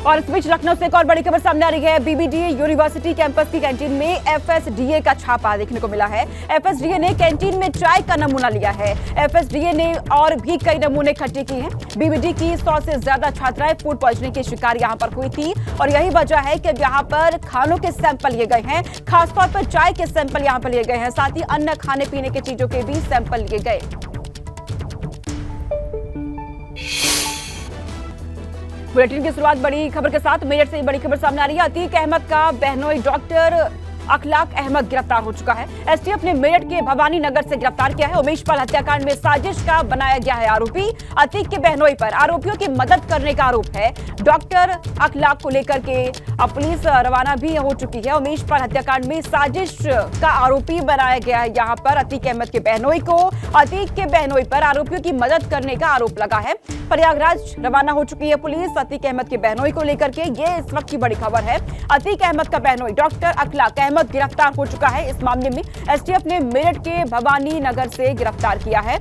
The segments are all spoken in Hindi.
और इस बीच लखनऊ से एक और बड़ी खबर सामने आ रही है। बीबीडी यूनिवर्सिटी कैंपस की कैंटीन में एफएसडीए का छापा देखने को मिला है। एफएसडीए ने कैंटीन में चाय का नमूना लिया है। एफएसडीए ने और भी कई नमूने इकट्ठे किए हैं। बीबीडी की 100 से ज्यादा छात्राएं फूड पॉइजनिंग की शिकार यहां पर हुई थी और यही वजह है कि यहां पर खानों के सैंपल लिए गए हैं। खासतौर पर चाय के सैंपल यहां पर लिए गए हैं, साथ ही अन्य खाने पीने की चीजों के भी सैंपल लिए गए। बुलेटिन की शुरुआत बड़ी खबर के साथ। मेरठ से बड़ी खबर सामने आ रही है। अतीक अहमद का बहनोई डॉक्टर अखलाक अहमद गिरफ्तार हो चुका है। एसटीएफ ने मेरठ के भवानी नगर से गिरफ्तार किया है। उमेश पाल हत्याकांड में साजिश का बनाया गया है आरोपी। अतीक के बहनोई पर आरोपियों की मदद करने का आरोप है। डॉक्टर अखलाक को लेकर के अब पुलिस रवाना भी हो चुकी है। उमेश पाल हत्याकांड में साजिश का आरोपी बनाया गया है यहाँ पर अतीक अहमद के बहनोई को। अतीक के बहनोई पर आरोपियों की मदद करने का आरोप लगा है। प्रयागराज रवाना हो चुकी है पुलिस अतीक अहमद के बहनोई को लेकर के। ये इस वक्त की बड़ी खबर है। अतीक अहमद का बहनोई डॉक्टर अखलाक अहमद गिरफ्तार हो चुका है। इस मामले में एसटीएफ ने मेरठ के भवानी नगर से गिरफ्तार किया है।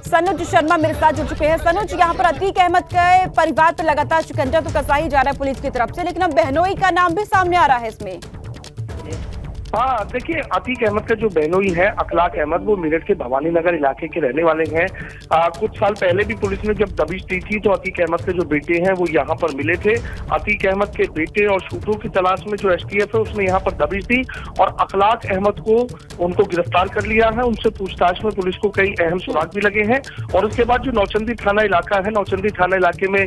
सनुज शर्मा मेरे साथ जुड़ चुके हैं। सनुज, यहाँ पर अतीक अहमद के परिवार पर लगातार शिकंजा तो कसा ही जा रहा है पुलिस की तरफ से, लेकिन अब बहनोई का नाम भी सामने आ रहा है इसमें। हाँ, देखिए, अतीक अहमद का जो बहनोई है अखलाक अहमद, वो मेरठ के भवानी नगर इलाके के रहने वाले हैं। कुछ साल पहले भी पुलिस ने जब दबिश दी थी तो अतीक अहमद के जो बेटे हैं वो यहाँ पर मिले थे। अतीक अहमद के बेटे और शूटरों की तलाश में जो एसटीएफ है उसने यहाँ पर दबिश दी और अखलाक अहमद को उनको गिरफ्तार कर लिया है। उनसे पूछताछ में पुलिस को कई अहम सुराग भी लगे हैं और उसके बाद जो नौचंदी थाना इलाका है, नौचंदी थाना इलाके में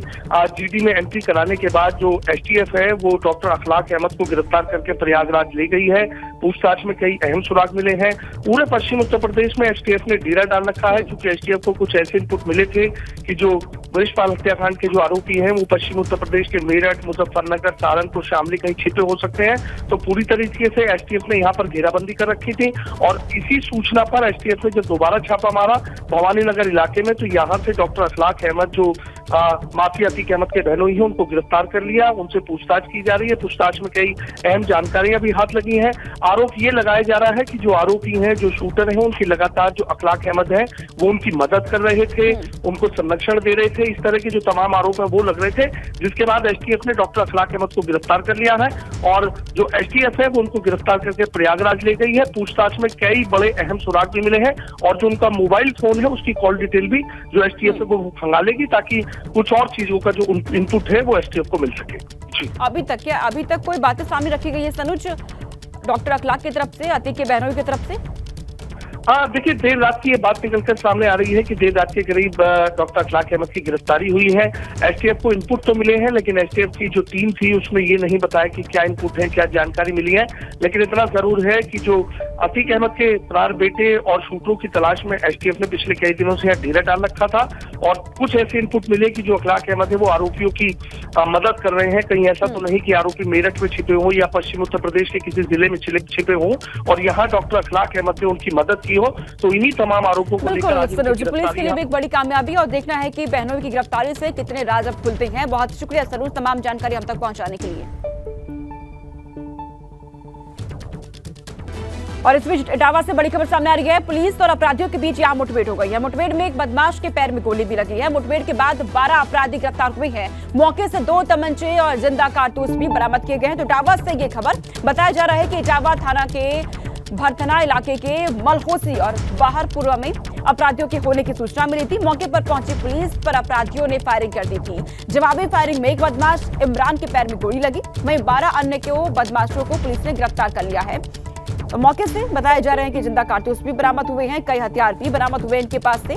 जीडी में एंट्री कराने के बाद जो एसटीएफ है वो डॉक्टर अखलाक अहमद को गिरफ्तार करके प्रयागराज ले गई है। पूछताछ में कई अहम सुराग मिले हैं। पूरे पश्चिम उत्तर प्रदेश में एसटीएफ ने डेरा डाल रखा है क्योंकि एसटीएफ को कुछ ऐसे इनपुट मिले थे कि जो उमेश पाल हत्याकांड के जो आरोपी हैं वो पश्चिम उत्तर प्रदेश के मेरठ, मुजफ्फरनगर, सहारनपुर, शामली कहीं छिपे हो सकते हैं। तो पूरी तरीके से एसटीएफ ने यहाँ पर घेराबंदी कर रखी थी और इसी सूचना पर एसटीएफ ने जब दोबारा छापा मारा भवानी नगर इलाके में तो यहाँ से डॉक्टर अखलाक अहमद जो माफिया अतीक अहमद के बहनोई हैं उनको गिरफ्तार कर लिया। उनसे पूछताछ की जा रही है। पूछताछ में कई अहम जानकारियां भी हाथ लगी हैं। आरोप ये लगाया जा रहा है कि जो आरोपी हैं, जो शूटर हैं, उनकी लगातार जो अखलाक अहमद है वो उनकी मदद कर रहे थे, उनको संरक्षण दे रहे थे। इस तरह के जो तमाम आरोप हैं वो लग रहे थे, जिसके बाद एसटीएफ ने डॉक्टर अखलाक अहमद को गिरफ्तार कर लिया है और जो एसटीएफ है वो उनको गिरफ्तार करके प्रयागराज ले गई है। पूछताछ में कई बड़े अहम सुराग भी मिले हैं और जो उनका मोबाइल फोन है उसकी कॉल डिटेल भी जो एसटीएफ है वो खंगालेगी ताकि कुछ और चीजों का जो इनपुट है वो एसटीएफ को मिल सके। जी, अभी तक कोई बातें सामने रखी गई है सनुज डॉक्टर अखलाक की तरफ से, अतीक के बहनोई की तरफ से? देखिए, देर रात की ये बात निकलकर सामने आ रही है कि देर रात के करीब डॉक्टर अखलाक अहमद की गिरफ्तारी हुई है। एसटीएफ को इनपुट तो मिले हैं लेकिन एसटीएफ की जो टीम थी उसमें ये नहीं बताया कि क्या इनपुट है, क्या जानकारी मिली है। लेकिन इतना जरूर है कि जो अतीक अहमद के फरार बेटे और शूटरों की तलाश में एसटीएफ ने पिछले कई दिनों से यहाँ डेरा डाल रखा था और कुछ ऐसे इनपुट मिले कि जो अखलाक अहमद है वो आरोपियों की मदद कर रहे हैं। कहीं ऐसा तो नहीं कि आरोपी मेरठ में छिपे हो या पश्चिम उत्तर प्रदेश के किसी जिले में छिपे हो और यहाँ डॉक्टर अखलाक अहमद ने उनकी मदद की हो। तो इन्हीं तमाम आरोपों को लेकर पुलिस के लिए भी एक बड़ी कामयाबी और देखना है कि बहनोई की गिरफ्तारी से कितने राज अब खुलते हैं। बहुत शुक्रिया सरोज तमाम जानकारी हम तक पहुंचाने के लिए। और इस बीच इटावा से बड़ी खबर सामने आ रही है। पुलिस और अपराधियों के बीच यहां मुठभेड़ हो गई है। मुठभेड़ में एक बदमाश के पैर में गोली भी लगी है। मुठभेड़ के बाद 12 अपराधी गिरफ्तार हुए हैं। मौके से 2 तमंचे और जिंदा कारतूस भी बरामद किए गए हैं। तो इटावा से ये खबर बताया जा रहा है कि इटावा थाना के भरथना इलाके के मलहोसी और बाहरपुरा में अपराधियों के होने की सूचना मिली थी। मौके पर पहुंची पुलिस पर अपराधियों ने फायरिंग कर दी थी। जवाबी फायरिंग में एक बदमाश इमरान के पैर में गोली लगी। वहीं 12 अन्य बदमाशों को पुलिस ने गिरफ्तार कर लिया है। तो मौके से बताया जा रहा है कि जिंदा कारतूस भी बरामद हुए हैं, कई हथियार भी बरामद हुए इनके पास से।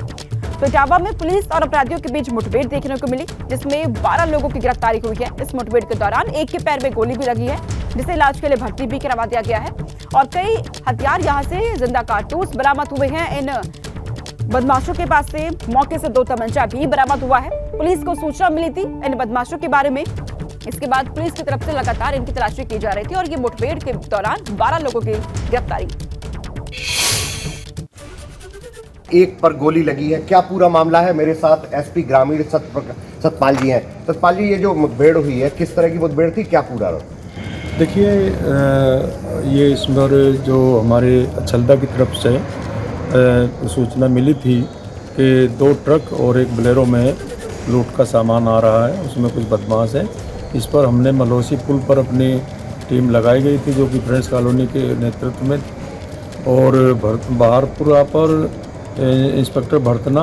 तो इटावा में पुलिस और अपराधियों के बीच मुठभेड़ देखने को मिली जिसमें 12 लोगों की गिरफ्तारी हुई है। इस मुठभेड़ के दौरान एक के पैर में गोली भी लगी है जिसे इलाज के लिए भर्ती भी करवा दिया गया है और कई हथियार यहां से जिंदा कारतूस बरामद हुए हैं इन बदमाशों के पास से। मौके से 2 तमंचा भी बरामद हुआ है। पुलिस को सूचना मिली थी इन बदमाशों के बारे में। इसके बाद पुलिस की तरफ से लगातार इनकी तलाशी की जा रही थी और ये मुठभेड़ के दौरान 12 लोगों की गिरफ्तारी। एक पर गोली लगी है, क्या पूरा मामला है? मेरे साथ एसपी ग्रामीण सतपाल जी हैं। सतपाल जी, ये जो मुठभेड़ हुई है किस तरह की मुठभेड़ थी, क्या पूरा? देखिए, ये इस बार जो हमारे अचलदा की तरफ से सूचना मिली थी कि 2 ट्रक और एक बोलेरो में लूट का सामान आ रहा है, उसमें कुछ बदमाश है। इस पर हमने मलोसी पुल पर अपनी टीम लगाई गई थी, जो कि फ्रेंड्स कॉलोनी के नेतृत्व में, और बहारपुरा पर इंस्पेक्टर भरतना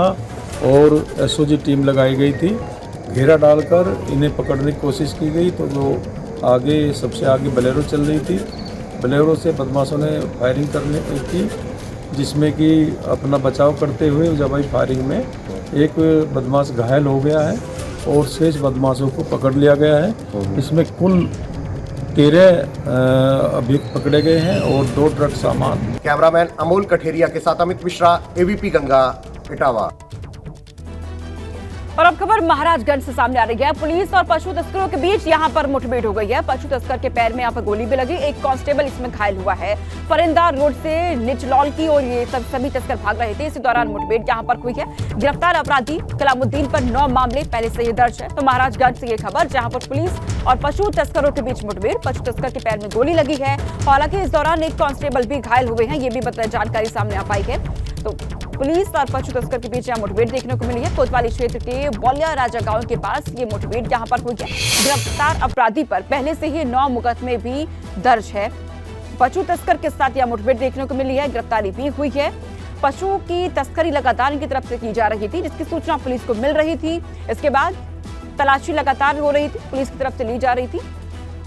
और एसओजी टीम लगाई गई थी। घेरा डालकर इन्हें पकड़ने की कोशिश की गई, तो जो आगे सबसे आगे बोलेरो चल रही थी, बोलेरो से बदमाशों ने फायरिंग करने की, जिसमें कि अपना बचाव करते हुए जवाबी फायरिंग में एक बदमाश घायल हो गया है और शेष बदमाशों को पकड़ लिया गया है। इसमें कुल 13 अभियुक्त पकड़े गए हैं और 2 ट्रक सामान। कैमरामैन अमोल कठेरिया के साथ अमित मिश्रा, एबीपी गंगा, इटावा। और अब खबर महाराजगंज से सामने आ रही है। पुलिस और पशु तस्करों के बीच यहां पर मुठभेड़ हो गई है। पशु तस्कर के पैर में यहां पर गोली भी लगी, एक कांस्टेबल इसमें घायल हुआ है। परिंदार रोड से निचलौल की और ये सभी तस्कर भाग रहे थे। इसी दौरान मुठभेड़ यहां पर हुई है। गिरफ्तार अपराधी कलामुद्दीन पर 9 मामले पहले से ही दर्ज है। तो महाराजगंज से ये खबर, जहां पर पुलिस और पशु तस्करों के बीच मुठभेड़, पशु तस्कर के पैर में गोली लगी है। हालांकि इस दौरान एक कांस्टेबल भी घायल हुए हैं, ये भी जानकारी सामने आ पाई है। तो पुलिस और पशु तस्कर के बीच यहां मुठभेड़ देखने को मिली है। कोतवाली क्षेत्र के बौलिया राजा गांव के पास ये मुठभेड़ यहां पर हुई है। गिरफ्तार अपराधी पर पहले से ही 9 मुकदमे भी दर्ज है। पशु तस्कर के साथ यह मुठभेड़ देखने को मिली है, गिरफ्तारी भी हुई है। पशु की तस्करी लगातार इनकी तरफ से की जा रही थी, जिसकी सूचना पुलिस को मिल रही थी। इसके बाद तलाशी लगातार हो रही थी, पुलिस की तरफ से ली जा रही थी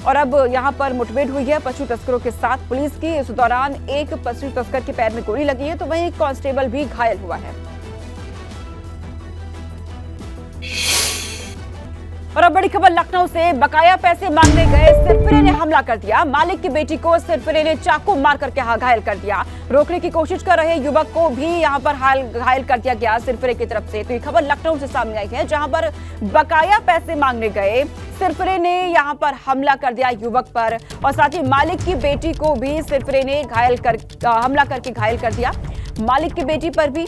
और अब यहां पर मुठभेड़ हुई है पशु तस्करों के साथ पुलिस की। इस दौरान एक पशु तस्कर के पैर में गोली लगी है, तो वहीं एक कांस्टेबल भी घायल हुआ है। और अब बड़ी खबर लखनऊ से, बकाया पैसे मांगने गए सिरफिरे ने हमला कर दिया। मालिक की बेटी को सिरफिरे ने चाकू मार करके घायल कर दिया। रोकने की कोशिश कर रहे युवक को भी यहां पर घायल कर दिया गया सिरफिरे की तरफ से। तो ये खबर लखनऊ से सामने आई है, जहां पर बकाया पैसे मांगने गए सिरफिरे ने यहां पर हमला कर दिया युवक पर, और साथ ही मालिक की बेटी को भी सिरफिरे ने हमला करके घायल कर दिया। मालिक की बेटी पर भी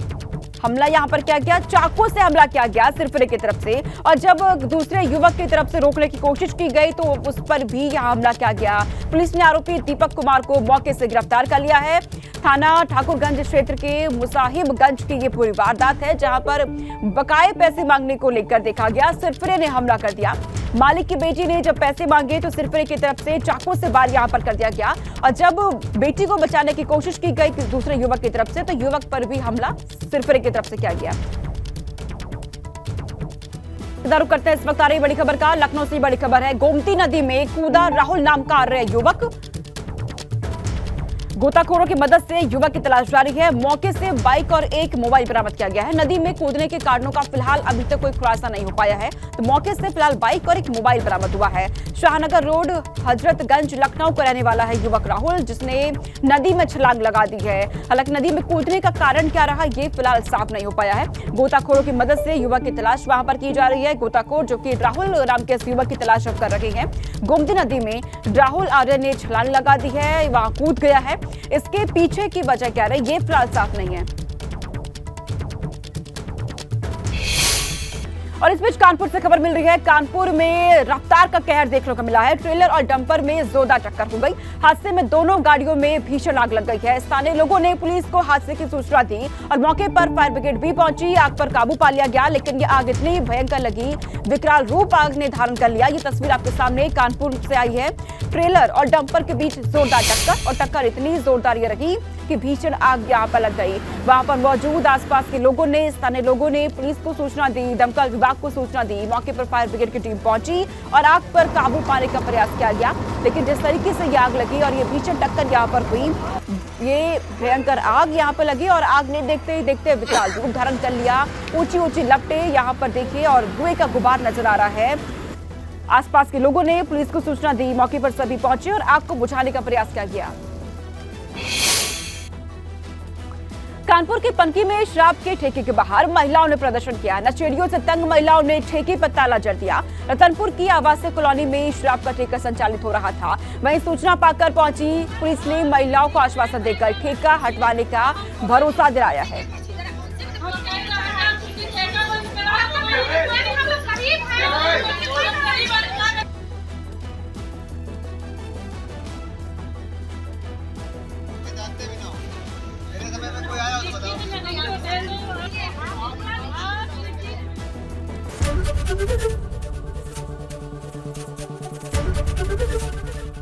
हमला यहां पर किया गया, चाकू से हमला किया गया सिरफिरे की तरफ से। और जब दूसरे युवक की तरफ से रोकने की कोशिश की गई तो उस पर भी यहां हमला किया गया। पुलिस ने आरोपी दीपक कुमार को मौके से गिरफ्तार कर लिया है। थाना ठाकुरगंज क्षेत्र के मुसाहिबगंज की ये पूरी वारदात है, जहां पर बकाये पैसे मांगने को लेकर देखा गया सिरफिरे ने हमला कर दिया। मालिक की बेटी ने जब पैसे मांगे तो सिरफिरे की तरफ से चाकू से वार यहां पर कर दिया गया, और जब बेटी को बचाने की कोशिश की गई दूसरे युवक की तरफ से, तो युवक पर भी हमला सिरफिरे की तरफ से किया गया। रुख करते हैं इस वक्त आ रही बड़ी खबर का। लखनऊ से बड़ी खबर है, गोमती नदी में कूदा राहुल नाम का युवक। गोताखोरों की मदद से युवक की तलाश जारी है। मौके से बाइक और एक मोबाइल बरामद किया गया है। नदी में कूदने के कारणों का फिलहाल अभी तक कोई खुलासा नहीं हो पाया है। तो मौके से फिलहाल बाइक और एक मोबाइल बरामद हुआ है। शाहनगर रोड, हजरतगंज, लखनऊ का रहने वाला है युवक राहुल, जिसने नदी में छलांग लगा दी है। हालांकि नदी में कूदने का कारण क्या रहा, ये फिलहाल साफ नहीं हो पाया है। गोताखोरों की मदद से युवक की तलाश वहां पर की जा रही है। गोताखोर जो कि राहुल नाम के इस युवक की तलाश कर रहे हैं। गोमती नदी में राहुल आर्य ने छलांग लगा दी है, वहां कूद गया है। इसके पीछे की वजह क्या है, ये फिलहाल साफ नहीं है। और इस बीच कानपुर से खबर मिल रही है। कानपुर में रफ्तार का कहर देखने को मिला है। ट्रेलर और डंपर में जोरदार टक्कर हो गई। हादसे में दोनों गाड़ियों में भीषण आग लग गई है। स्थानीय लोगों ने पुलिस को हादसे की सूचना दी और मौके पर फायर ब्रिगेड भी पहुंची। आग पर काबू पा लिया गया, लेकिन ये आग इतनी भयंकर लगी, विकराल रूप आग ने धारण कर लिया। ये तस्वीर आपके सामने कानपुर से आई है। ट्रेलर और डंपर के बीच जोरदार टक्कर, और टक्कर इतनी जोरदार ये रही कि भीषण आग यहां पर लग गई। वहां पर मौजूद आसपास के लोगों ने, स्थानीय लोगों ने पुलिस को सूचना दी, दमकल विभाग को सूचना दी। मौके पर फायर ब्रिगेड की टीम पहुंची और आग पर काबू पाने का प्रयास किया गया, लेकिन जिस तरीके से ये आग लगी और ये भीषण टक्कर यहां पर हुई, ये भयंकर आग यहां पर लगी और आग ने देखते ही देखते विकराल रूप धारण कर लिया। ऊंची ऊंची लपटें यहां पर देखिए और धुएं का गुबार नजर आ रहा है। आसपास के लोगों ने पुलिस को सूचना दी, मौके पर सभी पहुंचे और आग को बुझाने का प्रयास किया गया। कानपुर के पनकी में शराब के ठेके के बाहर महिलाओं ने प्रदर्शन किया। नशेड़ियों से तंग महिलाओं ने ठेके पर ताला जड़ दिया। रतनपुर की आवासीय कॉलोनी में शराब का ठेका संचालित हो रहा था। वहीं सूचना पाकर पहुंची पुलिस ने महिलाओं को आश्वासन देकर ठेका हटवाने का भरोसा दिलाया है। कोई आया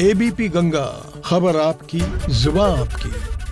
एबीपी गंगा, खबर आपकी, जुबान आपकी।